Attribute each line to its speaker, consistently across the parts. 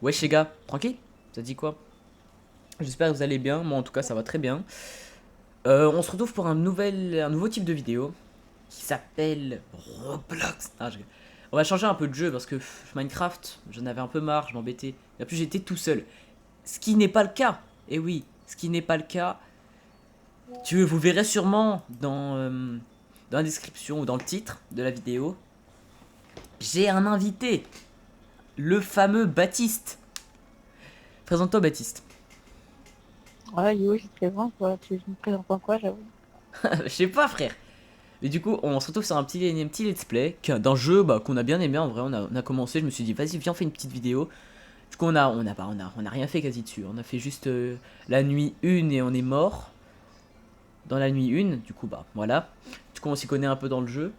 Speaker 1: Wesh les gars, tranquille? Ça dit quoi? J'espère que vous allez bien, moi en tout cas ça va très bien. On se retrouve pour un nouveau type de vidéo qui s'appelle Roblox. On va changer un peu de jeu parce que Minecraft, j'en avais un peu marre, je m'embêtais. Et en plus j'étais tout seul. Ce qui n'est pas le cas. Et oui, ce qui n'est pas le cas. Vous verrez sûrement dans la description ou dans le titre de la vidéo. J'ai un invité, le fameux Baptiste. Présente-toi Baptiste.
Speaker 2: Ouais, yo, je te présente, quoi. Tu me présentes en quoi, j'avoue.
Speaker 1: Je sais pas frère. Et du coup, on se retrouve sur un petit let's play d'un jeu qu'on a bien aimé en vrai. On a commencé, je me suis dit, vas-y, viens, on fait une petite vidéo. Du coup, on a rien fait quasi dessus. On a fait juste la nuit 1 et on est mort. Dans la nuit 1, du coup, bah voilà. Du coup, on s'y connaît un peu dans le jeu.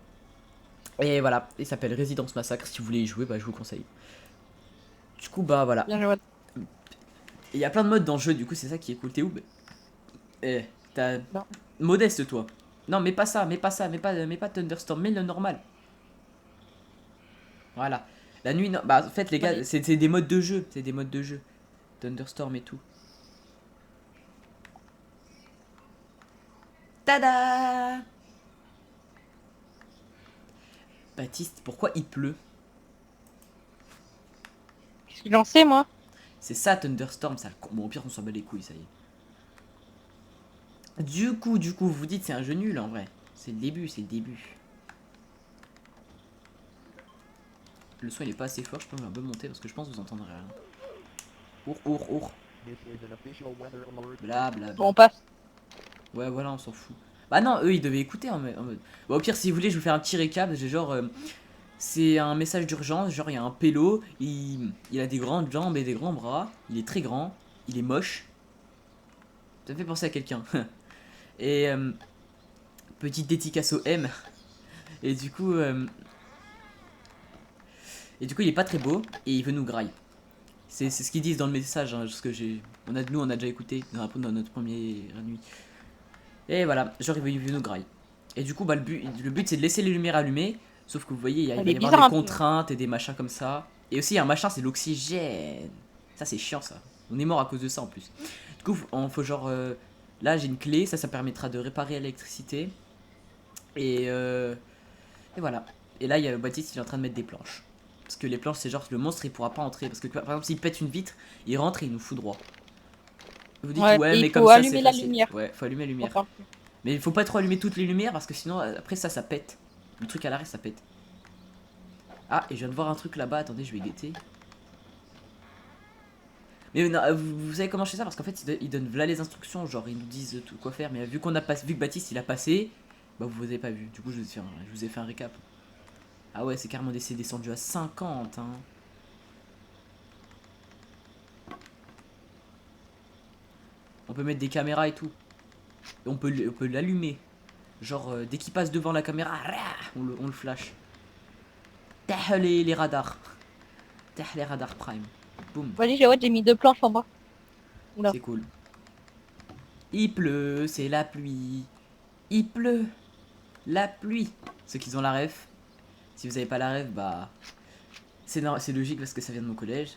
Speaker 1: Et voilà, il s'appelle Residence Massacre. Si vous voulez y jouer, bah je vous conseille. Du coup, bah voilà.
Speaker 2: Bien, je vois.
Speaker 1: Il y a plein de modes dans le jeu, du coup, c'est ça qui est cool. T'es où? Eh, t'as.
Speaker 2: Non.
Speaker 1: Modeste, toi. Non, mais pas ça, mais pas ça, mais pas Thunderstorm, mais le normal. Voilà. La nuit, non. Bah, en fait, les gars,
Speaker 2: Allez.
Speaker 1: c'est des modes de jeu. C'est des modes de jeu. Thunderstorm et tout. Tada! Baptiste, pourquoi il pleut?
Speaker 2: Qu'est-ce que j'en sais, moi?
Speaker 1: C'est ça, Thunderstorm, ça. Bon, au pire, on s'en bat les couilles, ça y est. Du coup, vous dites c'est un jeu nul en vrai. C'est le début, c'est le début. Le son il est pas assez fort, je peux un peu monter parce que je pense que vous entendrez rien. Our. Bla bla
Speaker 2: Bon,
Speaker 1: bla.
Speaker 2: on passe.
Speaker 1: Ouais, voilà, on s'en fout. Bah non, eux ils devaient écouter en mode. Bah, au pire, si vous voulez, je vous fais un petit récap. J'ai genre. C'est un message d'urgence, genre il y a un pélo, il a des grandes jambes et des grands bras, il est très grand, il est moche. Ça me fait penser à quelqu'un. Et petite dédicace au M. Et du coup, il est pas très beau et il veut nous grailler. C'est ce qu'ils disent dans le message, hein, ce que nous on a déjà écouté dans notre première nuit. Et voilà, genre il veut nous grailler. Et du coup, bah, le but c'est de laisser les lumières allumées. Sauf que vous voyez, il
Speaker 2: Elle
Speaker 1: va
Speaker 2: est
Speaker 1: y avoir
Speaker 2: bizarre
Speaker 1: des
Speaker 2: un peu, hein.
Speaker 1: contraintes et des machins comme ça. Et aussi, il y a un machin, c'est l'oxygène. Ça, c'est chiant ça. On est mort à cause de ça en plus. Du coup, on faut genre. Là, j'ai une clé, ça permettra de réparer l'électricité. Et, euh, et voilà. Et là, il y a Baptiste, il est en train de mettre des planches. Parce que les planches, c'est genre le monstre, il pourra pas entrer. Parce que par exemple, s'il pète une vitre, il rentre et il nous fout droit. Vous dites,
Speaker 2: Ouais,
Speaker 1: ouais,
Speaker 2: et il
Speaker 1: mais comme
Speaker 2: faut
Speaker 1: ça, c'est
Speaker 2: allumer la
Speaker 1: facile.
Speaker 2: lumière.
Speaker 1: Ouais, faut allumer la
Speaker 2: On
Speaker 1: lumière.
Speaker 2: parle plus.
Speaker 1: Mais il faut pas trop allumer toutes les lumières parce que sinon, après ça pète. Le truc à l'arrêt, ça pète. Ah, et je viens de voir un truc là-bas, attendez, je vais guetter. Mais non, vous savez comment je fais ça? Parce qu'en fait, ils donnent là les instructions, genre ils nous disent tout quoi faire. Mais vu vu que Baptiste il a passé, bah vous avez pas vu. Du coup, je vous ai fait un récap. Ah ouais, c'est carrément descendu à 50, hein. On peut mettre des caméras et tout. Et on peut l'allumer. Genre, dès qu'il passe devant la caméra, on le flash. Tah les radars. Tah les radars prime. Boum,
Speaker 2: Vas-y, j'ai mis deux planches en bas. Oula.
Speaker 1: c'est cool. Il pleut, c'est la pluie. Il pleut, la pluie. Ceux qui ont la ref. Si vous avez pas la ref, bah. C'est logique parce que ça vient de mon collège.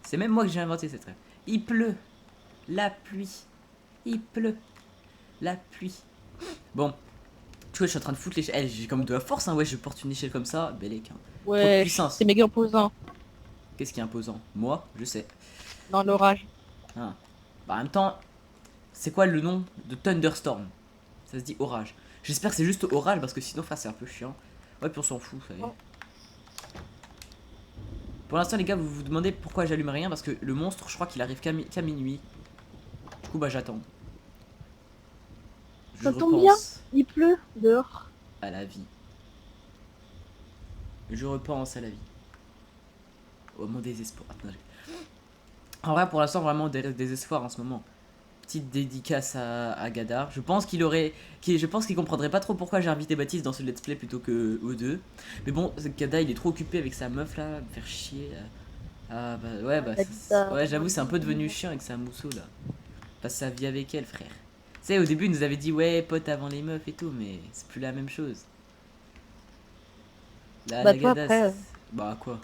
Speaker 1: C'est même moi que j'ai inventé cette ref. Il pleut, la pluie. Il pleut, la pluie. Bon, tu vois, je suis en train de foutre l'échelle. J'ai comme de la force, hein. Ouais, je porte une échelle comme ça. Bellec, hein. Trop de
Speaker 2: Ouais, c'est
Speaker 1: puissance.
Speaker 2: méga imposant.
Speaker 1: Qu'est-ce qui est imposant? Moi, je sais.
Speaker 2: Dans l'orage.
Speaker 1: Hein. Bah, en même temps, c'est quoi le nom de Thunderstorm? Ça se dit orage. J'espère que c'est juste orage parce que sinon, frère, c'est un peu chiant. Ouais, puis on s'en fout, ça y est.
Speaker 2: Oh,
Speaker 1: Pour l'instant, les gars, vous vous demandez pourquoi j'allume rien parce que le monstre, je crois qu'il arrive qu'à minuit. Du coup, bah, j'attends. Je
Speaker 2: ça tombe bien,
Speaker 1: repense
Speaker 2: il pleut dehors.
Speaker 1: à la vie. Je repense à la vie. Oh, mon désespoir. Attends, en vrai, pour l'instant, vraiment désespoir en ce moment. Petite dédicace à Gadar. Je pense qu'il comprendrait pas trop pourquoi j'ai invité Baptiste dans ce let's play plutôt que eux deux. Mais bon, Gadar il est trop occupé avec sa meuf là, me faire chier. Ah bah ouais,
Speaker 2: Elle a dit ça.
Speaker 1: ouais, j'avoue, c'est un peu devenu chiant avec sa mousseau là. Passe sa vie avec elle, frère. Tu sais, au début, il nous avait dit ouais, pote avant les meufs et tout, mais c'est plus la même chose. Là,
Speaker 2: Bah,
Speaker 1: la
Speaker 2: toi,
Speaker 1: Gada,
Speaker 2: après,
Speaker 1: bah quoi?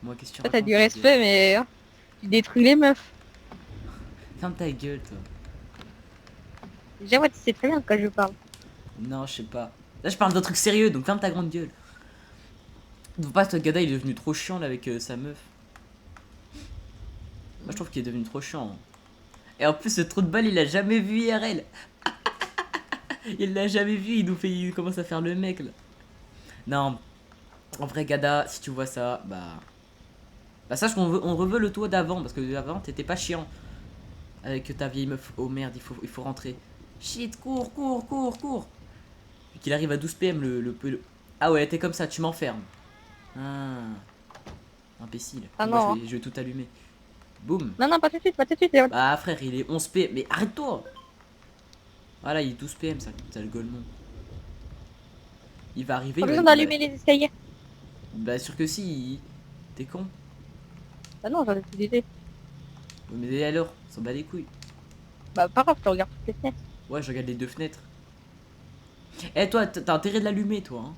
Speaker 1: Moi, qu'est-ce que tu
Speaker 2: toi, t'as
Speaker 1: racontes,
Speaker 2: du
Speaker 1: la Gada?
Speaker 2: respect, mais, hein. Tu détruis les meufs.
Speaker 1: Ferme ta gueule, toi.
Speaker 2: Jawad, tu sais très bien de quoi je parle.
Speaker 1: Non, je sais pas. Là, je parle d'un truc sérieux, donc ferme ta grande gueule. Faut pas, ce Gada, il est devenu trop chiant là avec sa meuf. Moi, je trouve qu'il est devenu trop chiant. Hein. Et en plus, ce trou de balle, il l'a jamais vu IRL. Il l'a jamais vu, il commence à faire le mec là. Non, en vrai, Gada, si tu vois ça, bah sache on reveut le toi d'avant, parce que avant, t'étais pas chiant. Avec ta vieille meuf. Oh merde, il faut rentrer. Shit, cours, cours, cours, cours. Vu qu'il arrive à 12 PM Ah ouais, t'es comme ça, tu m'enfermes. Ah, imbécile.
Speaker 2: Ah
Speaker 1: Moi,
Speaker 2: non.
Speaker 1: je vais tout allumer. Boum.
Speaker 2: Non, non, pas tout de suite, pas tout de suite. Jawad.
Speaker 1: Bah frère, il est 11 PM. Mais arrête-toi. Voilà, il est 12 PM, ça le golemon. Il va arriver,
Speaker 2: Pas
Speaker 1: il va...
Speaker 2: besoin d'allumer les escaliers.
Speaker 1: Bah sûr que si, t'es con.
Speaker 2: Bah non, j'en ai plus d'idée.
Speaker 1: Mais alors, on s'en bat les couilles.
Speaker 2: Bah pas grave, tu regardes toutes les fenêtres.
Speaker 1: Ouais, je regarde les deux fenêtres. Eh toi, t'as intérêt de l'allumer, toi. Hein.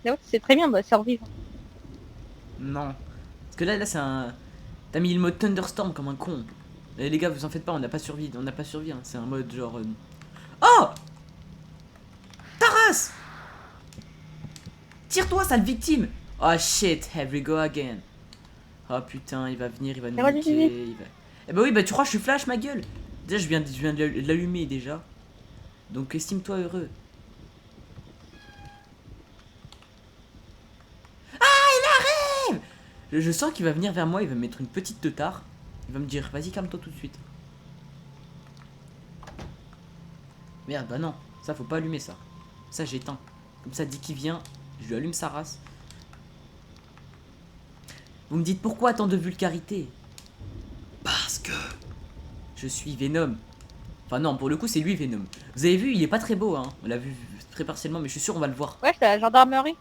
Speaker 2: Jawad, tu sais très bien, bah survivre.
Speaker 1: Non. Parce que là c'est un... T'as mis le mode Thunderstorm comme un con. Et les gars, vous en faites pas, on n'a pas survécu. On n'a pas survécu, hein. C'est un mode genre... Oh Taras. Tire-toi, sale victime. Oh shit, here we go again. Oh putain, il va venir, il va nous
Speaker 2: Vas-y,
Speaker 1: niquer,
Speaker 2: vas-y.
Speaker 1: il va... Eh bah oui, bah tu crois que je suis flash, ma gueule. Déjà, je viens de l'allumer, déjà. Donc estime-toi heureux. Je sens qu'il va venir vers moi, il va me mettre une petite teutard. Il va me dire, vas-y, calme-toi tout de suite. Merde, bah non, ça faut pas allumer ça. Ça j'éteins. Comme ça, dès qu'il vient, je lui allume sa race. Vous me dites pourquoi tant de vulgarité? Parce que je suis Venom. Enfin non, pour le coup c'est lui Venom. Vous avez vu, il est pas très beau, hein. On l'a vu très partiellement, mais je suis sûr on va le voir.
Speaker 2: Ouais, j'étais à la gendarmerie.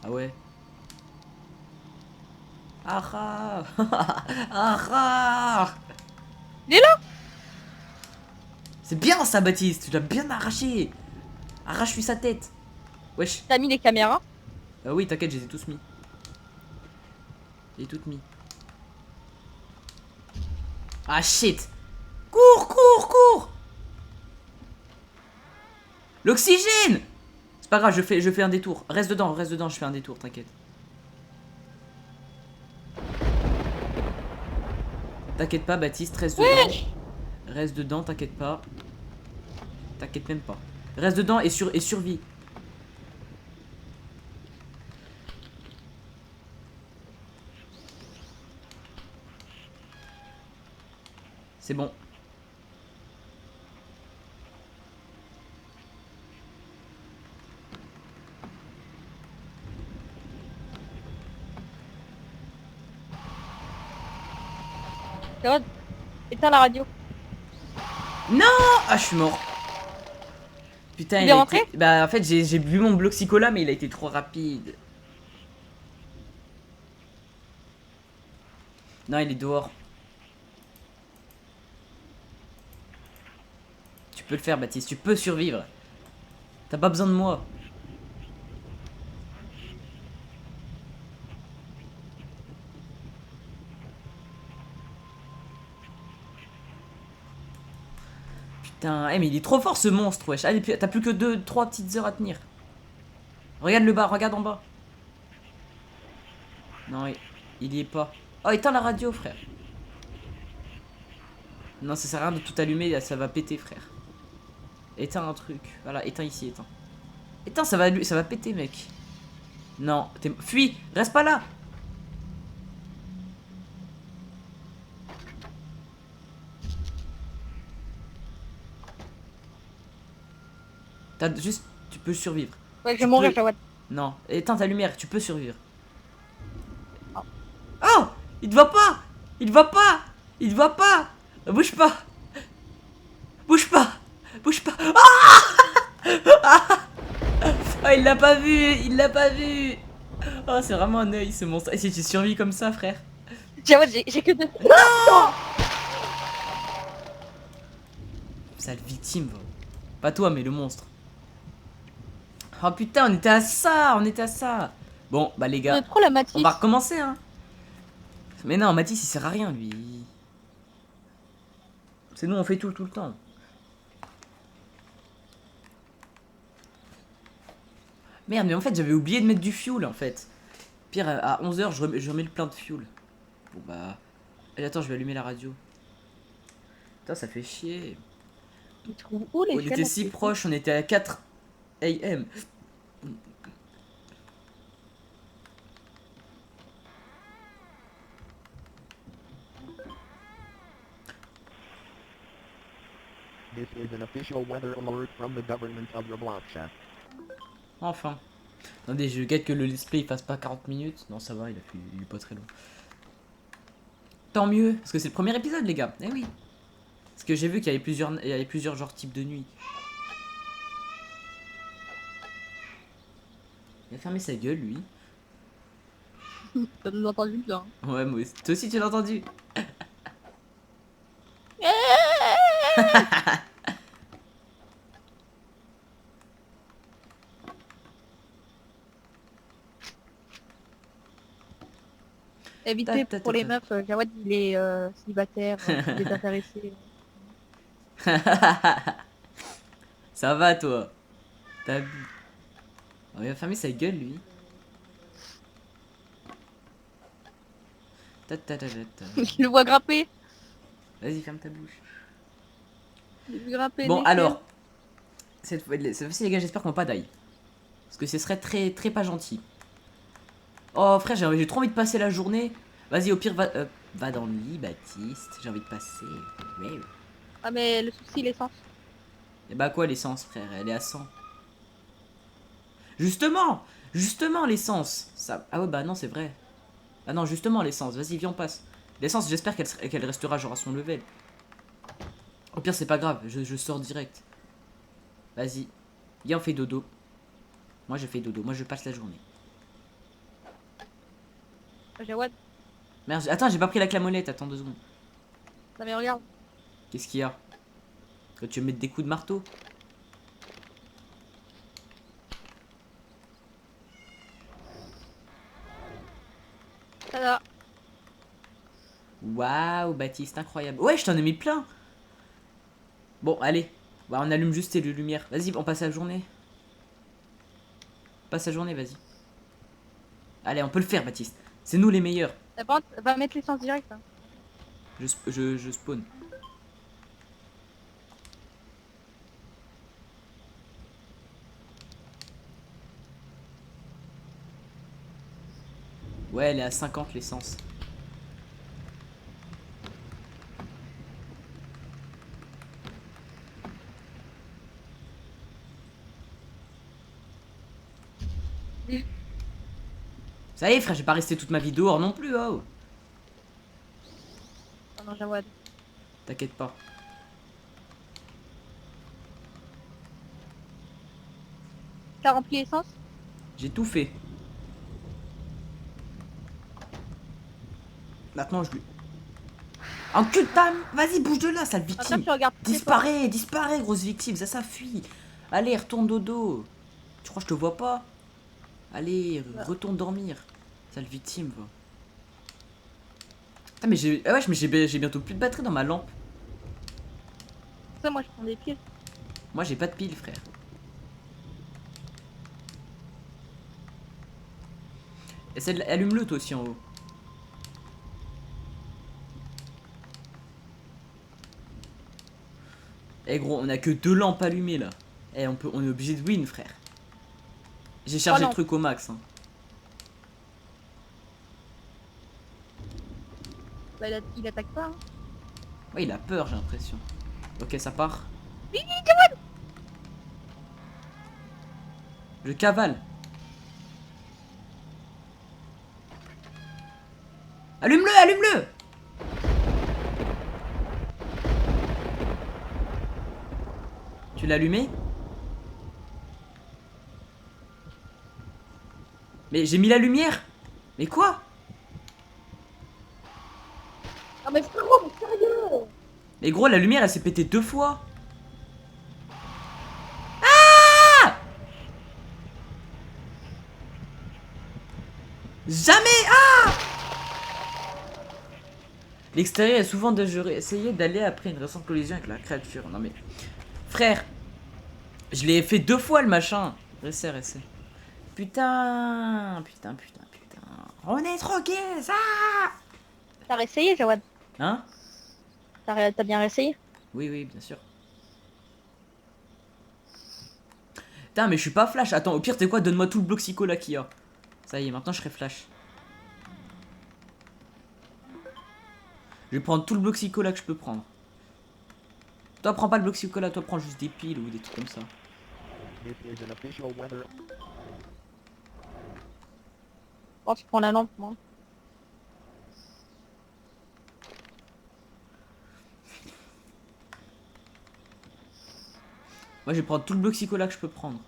Speaker 1: Ah ouais. Ah ah. Ah ah.
Speaker 2: Il est là.
Speaker 1: C'est bien ça, Baptiste, tu l'as bien arraché. Arrache-lui sa tête. Wesh.
Speaker 2: T'as mis les caméras.
Speaker 1: Oui, t'inquiète, je les ai tous mis. Je les ai toutes mis. Ah shit. Cours, cours, cours. L'oxygène. C'est pas grave, je fais un détour. Reste dedans, je fais un détour, t'inquiète. T'inquiète pas, Baptiste, reste dedans. Reste dedans, t'inquiète pas. T'inquiète même pas. Reste dedans et survie. C'est bon.
Speaker 2: Jawad, éteins la radio.
Speaker 1: Non. Ah, je suis mort. Putain,
Speaker 2: Il
Speaker 1: il
Speaker 2: est
Speaker 1: a
Speaker 2: rentré?
Speaker 1: été... Bah, en fait, j'ai bu mon bloxicola, mais il a été trop rapide. Non, il est dehors. Tu peux le faire, Baptiste. Tu peux survivre. T'as pas besoin de moi. Putain, mais il est trop fort ce monstre, wesh. Allez, t'as plus que 2-3 petites heures à tenir. Regarde le bas, regarde en bas. Non, il y est pas. Oh, éteins la radio, frère. Non, ça sert à rien de tout allumer, ça va péter, frère. Éteins un truc. Voilà, éteins ici, éteins. Éteins, ça va péter, mec. Non, fuis, reste pas là. T'as juste, tu peux survivre.
Speaker 2: Ouais, je
Speaker 1: Tu
Speaker 2: vais mourir,
Speaker 1: peux-
Speaker 2: Jawad.
Speaker 1: Non, éteins ta lumière, tu peux survivre.
Speaker 2: Oh.
Speaker 1: Oh, il te voit pas. Il te voit pas. Il te voit pas. Bouge pas. Bouge pas. Bouge pas. Oh, il l'a pas vu. Il l'a pas vu. Oh, c'est vraiment un œil ce monstre. Et si tu survis comme ça, frère.
Speaker 2: Jawad, j'ai que deux.
Speaker 1: Sale victime. Va. Pas toi, mais le monstre. Oh putain, on était à ça, on était à ça. Bon, bah les
Speaker 2: On
Speaker 1: gars,
Speaker 2: est trop la Matisse.
Speaker 1: on va recommencer, hein. Mais non, Mathis, il sert à rien, lui. C'est nous, on fait tout le temps. Merde, mais en fait, j'avais oublié de mettre du fuel, en fait. Pire, à 11h, je remets le plein de fuel. Bon, bah... Allez, attends, je vais allumer la radio. Putain, ça fait chier.
Speaker 2: Il trouve où les
Speaker 1: On était si proches, on était à 4 AM.
Speaker 3: This is an official weather alert from the government of Roblox.
Speaker 1: Enfin. Attendez, je regarde que le let's play il fasse pas 40 minutes. Non, ça va, il est pas très long. Tant mieux, parce que c'est le premier épisode, les gars. Eh oui. Parce que j'ai vu qu'il y avait plusieurs genres types de nuit. Il a fermé sa gueule, lui.
Speaker 2: T'as nous entendu bien.
Speaker 1: Ouais, moi aussi. Toi aussi, tu l'as entendu.
Speaker 2: Évitez pour les meufs, Jawad il est célibataire, il est intéressé.
Speaker 1: Ça va, toi. T'as vu. Oh, il a fermé sa gueule, lui.
Speaker 2: Je le vois grimper.
Speaker 1: Vas-y, ferme ta bouche.
Speaker 2: Je le grimper.
Speaker 1: Bon, alors. Cette fois-ci, les gars, j'espère qu'on va pas die. Parce que ce serait très pas gentil. Oh, frère, j'ai trop envie de passer la journée. Vas-y, au pire, va dans le lit, Baptiste. J'ai envie de passer. Ouais.
Speaker 2: Ah, mais le souci, l'essence.
Speaker 1: Et bah, quoi, l'essence, frère? Elle est à 100. Justement! Justement, l'essence. Ça... Ah ouais, bah non, c'est vrai. Ah non, justement, l'essence. Vas-y, viens, on passe. L'essence, j'espère qu'elle restera genre à son level. Au pire, c'est pas grave. Je sors direct. Vas-y. Viens, on fait dodo. Moi, je fais dodo. Moi, je passe la journée.
Speaker 2: Jawad,
Speaker 1: Merde, attends, j'ai pas pris la clamonette. Attends 2 secondes.
Speaker 2: non mais regarde.
Speaker 1: Qu'est-ce qu'il y a? Quand tu veux mettre des coups de marteau?
Speaker 2: Ça va.
Speaker 1: Waouh, Baptiste, incroyable. Ouais, je t'en ai mis plein. Bon, allez. Ouais, on allume juste les lumières. Vas-y, on passe la journée. Passe la journée, vas-y. Allez, on peut le faire, Baptiste. C'est nous les meilleurs.
Speaker 2: Par contre, va mettre l'essence direct. Hein.
Speaker 1: Je spawn. Ouais, elle est à 50 l'essence.
Speaker 2: Oui.
Speaker 1: Ça y est, frère, j'ai pas resté toute ma vie dehors non plus, oh.
Speaker 2: Oh non, Jawad.
Speaker 1: T'inquiète pas.
Speaker 2: T'as rempli l'essence?
Speaker 1: J'ai tout fait. Maintenant, je lui... En cul de ta... Vas-y, bouge de là, sale
Speaker 2: Attends,
Speaker 1: victime.
Speaker 2: tu regardes.
Speaker 1: Disparaît, grosse victime, ça fuit. Allez, retourne dodo. Tu crois que je te vois pas? Allez, retourne dormir. Sale victime, va. Ah, mais j'ai... Ah ouais, mais j'ai bientôt plus de batterie dans ma lampe.
Speaker 2: Ça, moi, je prends des piles.
Speaker 1: Moi, j'ai pas de pile, frère. Allume-le, toi aussi, en haut. Eh gros, on a que 2 lampes allumées là. Eh, on est obligé de win, frère. J'ai chargé le truc au max. Hein.
Speaker 2: Bah, il attaque pas. Hein.
Speaker 1: Ouais, il a peur, j'ai l'impression. Ok, ça part. Je cavale. Allume-le, allume-le. Tu l'as allumé? Mais j'ai mis la lumière. Mais quoi?
Speaker 2: Ah, mais frérot, mais sérieux!
Speaker 1: Mais gros, la lumière, elle s'est pétée 2 fois. Jamais. Ah. L'extérieur est souvent dangereux. Essayez d'aller après une récente collision avec la créature. Non mais... Frère, je l'ai fait 2 fois le machin. Ressais. Putain. On est troqués, ça.
Speaker 2: T'as réessayé, Jawad?
Speaker 1: Hein?
Speaker 2: T'as bien réessayé?
Speaker 1: Oui, bien sûr. Putain, mais je suis pas flash. Attends, au pire, t'es quoi? Donne-moi tout le bloc psycho là qu'il y a. Ça y est, maintenant je serai flash. Je vais prendre tout le bloc psycho là que je peux prendre. Toi, prends pas le bloc psycho là, toi, prends juste des piles ou des trucs comme ça.
Speaker 3: This is an official weather.
Speaker 2: Oh, je prends la lampe, moi.
Speaker 1: Moi, je vais prendre tout le bloc psycho là que je peux prendre.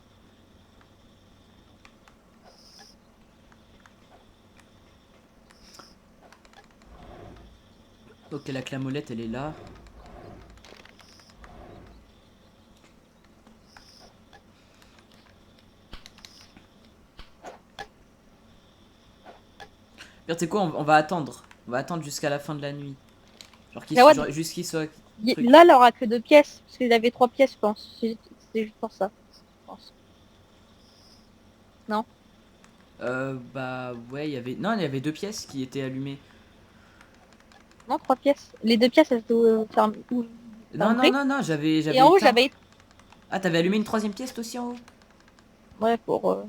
Speaker 1: Ok, la clamolette, elle est là. Tu sais quoi, on va attendre. On va attendre jusqu'à la fin de la nuit. Genre jusqu'il soit... truc.
Speaker 2: Là, il aura que 2 pièces. Parce qu'il avait 3 pièces, je pense. C'est juste pour ça. Je pense. Non?
Speaker 1: Bah ouais, il y avait... Non, il y avait 2 pièces qui étaient allumées.
Speaker 2: Non, 3 pièces. Les 2 pièces, elles doivent faire...
Speaker 1: Non, j'avais
Speaker 2: Et en haut,
Speaker 1: éteint.
Speaker 2: j'avais...
Speaker 1: Ah, t'avais allumé une 3ème pièce toi aussi en haut?
Speaker 2: Ouais, pour...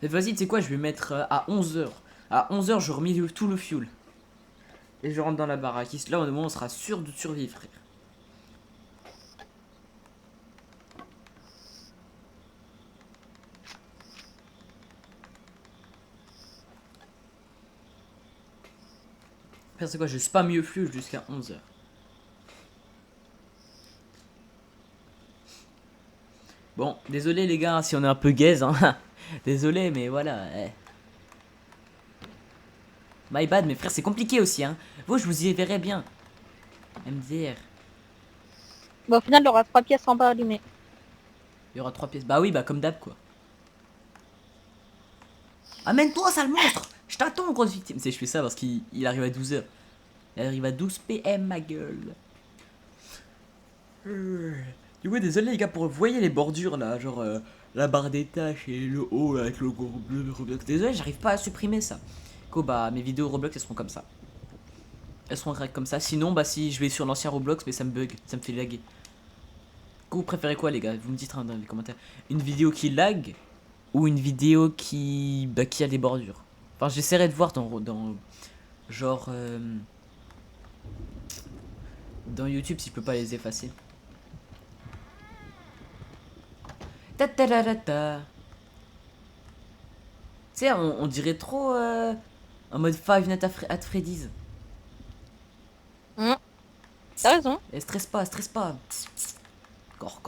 Speaker 1: Vas-y, tu sais quoi, je vais mettre à 11h. À 11h, je remets tout le fuel. Et je rentre dans la baraque. Là, au moment, on sera sûr de survivre, frère. Frère, c'est quoi, je spam mieux fuel jusqu'à 11h. Bon, désolé les gars si on est un peu gaze, hein. Désolé, mais voilà. My bad, mes frères, c'est compliqué aussi, hein. Vous, je vous y verrai bien. MDR.
Speaker 2: Bon, au final, il aura 3 pièces en bas allumées.
Speaker 1: Il y aura 3 pièces. Bah oui, bah comme d'hab, quoi. Amène-toi, sale monstre. Je t'attends, grosse victime. C'est, je fais ça parce qu'il arrive à 12h. Il arrive à 12 PM, ma gueule. Du coup, désolé les gars, pour vous voyez les bordures là, genre la barre des tâches et le haut là, avec le logo bleu Roblox. Désolé, j'arrive pas à supprimer ça. Du coup, bah mes vidéos Roblox elles seront comme ça. Elles seront comme ça. Sinon, bah si je vais sur l'ancien Roblox, mais ça me bug, ça me fait laguer. Du coup, vous préférez quoi les gars? Vous me dites hein, dans les commentaires. Une vidéo qui lag ou une vidéo qui a des bordures. Enfin, j'essaierai de voir dans genre dans YouTube si je peux pas les effacer. Ta ta ta ta ta. Tu sais, on dirait trop en mode Five Nights at Freddy's.
Speaker 2: T'as raison.
Speaker 1: Et stresse pas, stresse pas. Corps.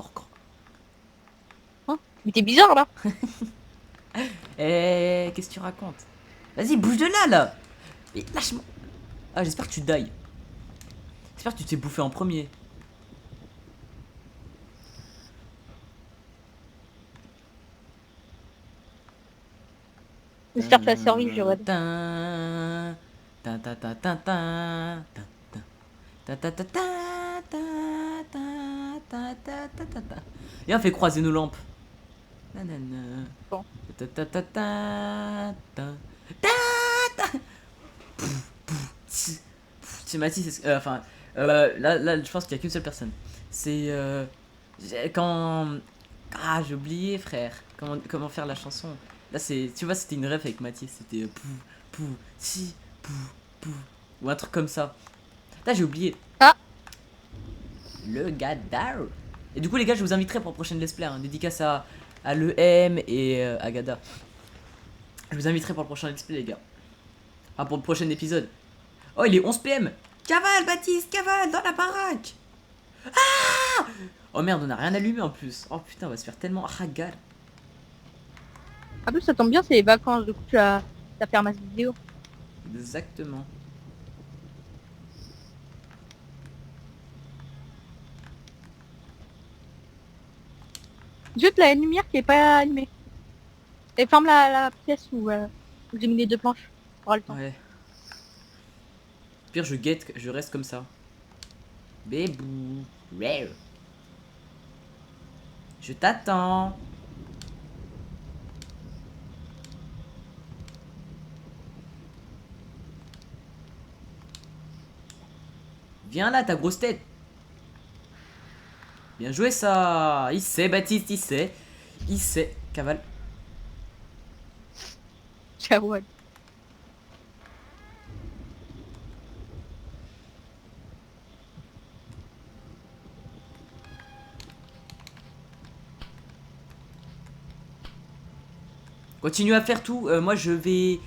Speaker 2: Hein, mais t'es bizarre, là.
Speaker 1: Qu'est-ce que tu racontes? Vas-y, bouge de là. Mais lâche-moi. Ah, j'espère que tu die. J'espère que tu t'es bouffé en premier.
Speaker 2: J'espère que tu as survécu, Jawad.
Speaker 1: Et on fait croiser nos lampes.
Speaker 2: Bon.
Speaker 1: C'est Mathis, enfin, là, je pense qu'il y a qu'une seule personne. C'est quand... Ah, j'ai oublié, frère. Comment faire la chanson. Là, c'est, tu vois, c'était une ref avec Mathis. C'était pou, ou un truc comme ça. Là, j'ai oublié.
Speaker 2: Ah.
Speaker 1: Le gadar. Et du coup, les gars, je vous inviterai pour la prochaine let's play. Hein, dédicace à l'EM et à Gada. Je vous inviterai pour le prochain let's play, les gars. Ah, pour le prochain épisode. Oh, il est 11 PM. Cavale, Baptiste, cavale, dans la baraque. Ah. Oh merde, on a rien allumé en plus. Oh putain, on va se faire tellement ragal.
Speaker 2: En plus, ça tombe bien, c'est les vacances. Du coup, tu as fait un masse vidéo.
Speaker 1: Exactement.
Speaker 2: Juste la lumière qui est pas allumée. Et ferme la pièce où j'ai mis les 2 planches. Pour avoir le temps.
Speaker 1: Ouais. Pire, je guette, je reste comme ça. Bébou. Ouais. Je t'attends. Viens là, ta grosse tête. Bien joué ça. Il sait, Baptiste, il sait. Il sait. Cavale.
Speaker 2: Ciao.
Speaker 1: Continue à faire tout. Moi, je vais...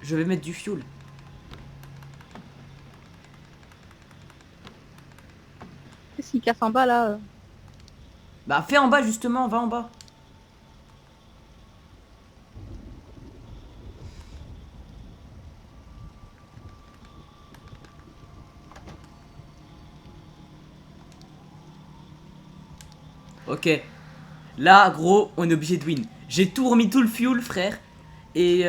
Speaker 1: Je vais mettre du fuel.
Speaker 2: Qu'est-ce qui casse en bas là
Speaker 1: Bah, fais en bas, justement. Va en bas. Ok. Là, gros, on est obligé de win. J'ai tout remis, tout le fuel, frère. Et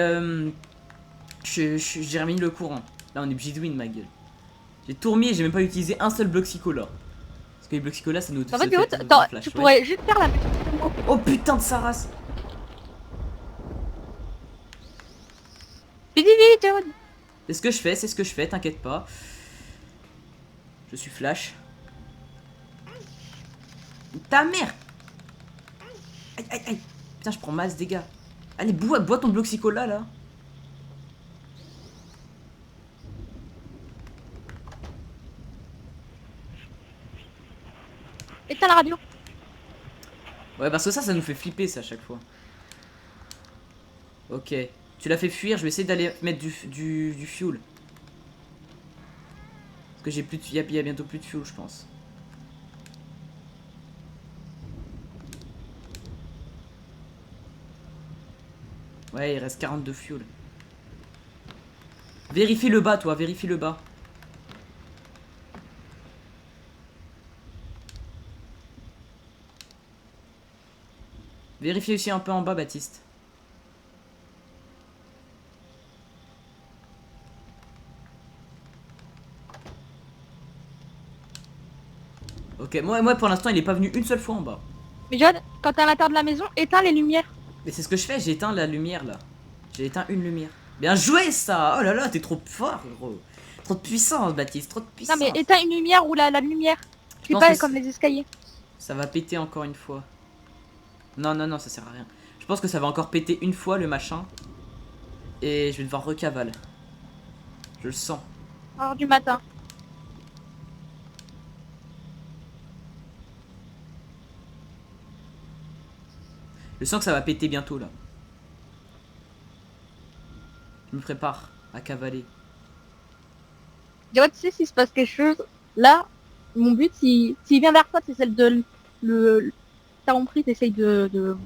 Speaker 1: j'ai remis le courant. Là, on est obligé de win, ma gueule. J'ai tout remis et j'ai même pas utilisé un seul bloc psycho là. Parce que les blocs psycho là, ça nous
Speaker 2: En fait,
Speaker 1: fait
Speaker 2: attends,
Speaker 1: flash,
Speaker 2: tu
Speaker 1: ouais.
Speaker 2: pourrais juste faire la même.
Speaker 1: Oh putain de sa race.
Speaker 2: Vite, vite, Jawad.
Speaker 1: C'est ce que je fais, c'est ce que je fais, t'inquiète pas. Je suis flash. Ta mère. Aïe aïe aïe. Putain, je prends masse dégâts. Allez, bois ton bloc psycho là.
Speaker 2: Éteins la radio.
Speaker 1: Ouais, parce que ça nous fait flipper ça à chaque fois. Ok. Tu l'as fait fuir, je vais essayer d'aller mettre du fuel. Parce que j'ai plus de... Il y a bientôt plus de fuel, je pense. Ouais, il reste 42 fuel. Vérifie le bas, toi, vérifie le bas. Vérifie aussi un peu en bas, Baptiste. Ok, moi pour l'instant, il est pas venu une seule fois en bas.
Speaker 2: Mais Jawad, quand t'es à l'intérieur de la maison, éteins les lumières.
Speaker 1: Mais c'est ce que je fais, j'ai éteint la lumière là. J'ai éteint une lumière. Bien joué ça. Oh là là, t'es trop fort, gros. Trop de puissance, Baptiste, trop de
Speaker 2: Non,
Speaker 1: puissance.
Speaker 2: mais éteins une lumière ou la lumière. C'est
Speaker 1: pense
Speaker 2: pas
Speaker 1: que
Speaker 2: comme les escaliers.
Speaker 1: Ça va péter encore une fois. Non, non, non, ça sert à rien. Je pense que ça va encore péter une fois le machin. Et je vais devoir recavale. Je le sens.
Speaker 2: Heure du matin.
Speaker 1: Je sens que ça va péter bientôt là. Je me prépare à cavaler.
Speaker 2: Jawad, tu sais s'il se passe quelque chose. Là, mon but, s'il vient vers toi, c'est celle de t'as compris, t'essayes de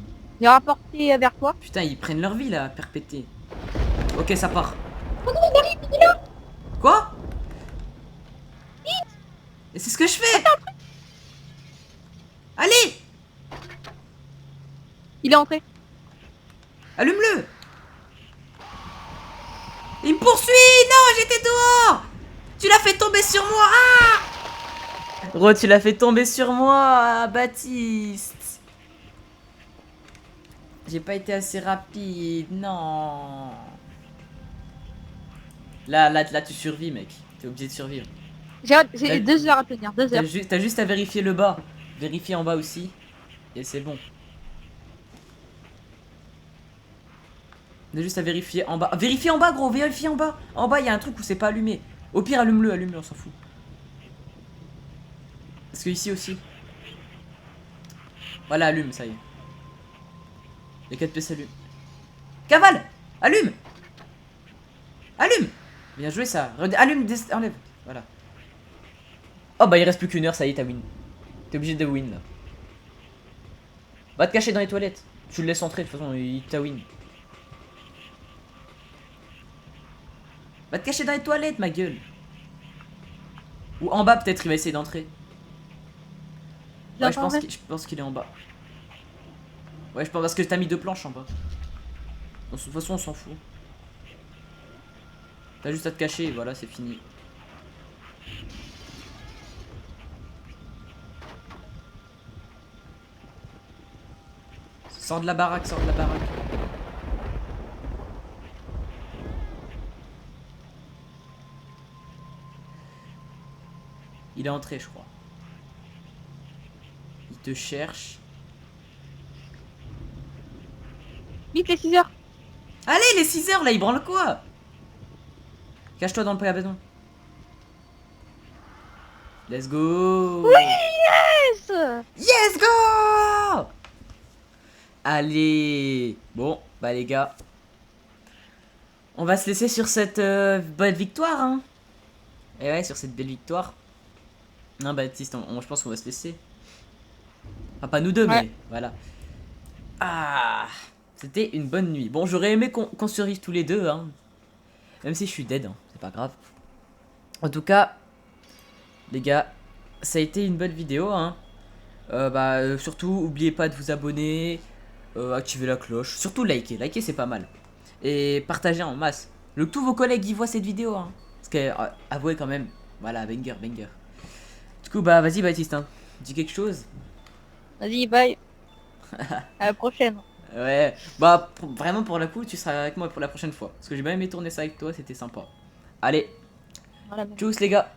Speaker 2: les rapporter vers toi.
Speaker 1: Putain, ils prennent leur vie là, perpéter. Ok, ça part. Quoi? Et c'est ce que je fais. Allez,
Speaker 2: Il est entré.
Speaker 1: allume-le. Il me poursuit. Non, j'étais dehors. Tu l'as fait tomber sur moi. Ah, Gros, tu l'as fait tomber sur moi, Baptiste. J'ai pas été assez rapide, non. Là, tu survis, mec. T'es obligé de survivre.
Speaker 2: J'ai 2 heures à tenir, 2 heures.
Speaker 1: T'as juste à vérifier le bas. Vérifier en bas aussi. Et c'est bon. T'as juste à vérifier en bas. Vérifier en bas, gros, vérifier en bas. En bas, il y a un truc où c'est pas allumé. Au pire, allume-le, on s'en fout. Parce que ici aussi. Voilà, allume, ça y est. Les 4 pièces allument. Cavale! Allume! Allume! Bien joué ça. Allume, enlève. Voilà. Oh bah il reste plus qu'une heure, ça y est, t'as win. T'es obligé de win là. Va te cacher dans les toilettes. Tu le laisses entrer, de toute façon, il t'a win. Va te cacher dans les toilettes, ma gueule. Ou en bas, peut-être, il va essayer d'entrer.
Speaker 2: Je
Speaker 1: Ouais, je pense
Speaker 2: l'entendrai.
Speaker 1: je pense qu'il est en bas. Ouais, je pense parce que t'as mis 2 planches en bas. De toute façon, on s'en fout. T'as juste à te cacher et voilà, c'est fini. Sors de la baraque, sors de la baraque. Il est entré, je crois. Il te cherche.
Speaker 2: Vite les 6 heures.
Speaker 1: Allez, il est 6 heures là, il branle quoi? Cache-toi dans le pavillon. Let's go.
Speaker 2: Yes.
Speaker 1: Yes, go. Allez. Bon, bah les gars. On va se laisser sur cette belle victoire, hein. Et ouais, sur cette belle victoire. Non, Baptiste, je pense qu'on va se laisser. Enfin, pas nous deux,
Speaker 2: Ouais.
Speaker 1: mais voilà. Ah, c'était une bonne nuit. Bon, j'aurais aimé qu'on survive tous les deux, hein. Même si je suis dead, hein, c'est pas grave. En tout cas, les gars, ça a été une bonne vidéo, hein. Surtout, oubliez pas de vous abonner, activer la cloche. Surtout liker, liker c'est pas mal. Et partagez en masse. Que tous vos collègues y voient cette vidéo, hein. Parce que, avouez quand même, voilà, banger, banger. Du coup, bah vas-y Baptiste, hein. Dis quelque chose.
Speaker 2: Vas-y, bye. À la prochaine.
Speaker 1: Ouais, vraiment pour le coup, tu seras avec moi pour la prochaine fois. Parce que j'ai bien aimé tourner ça avec toi, c'était sympa. Allez,
Speaker 2: Voilà.
Speaker 1: tchuss les gars.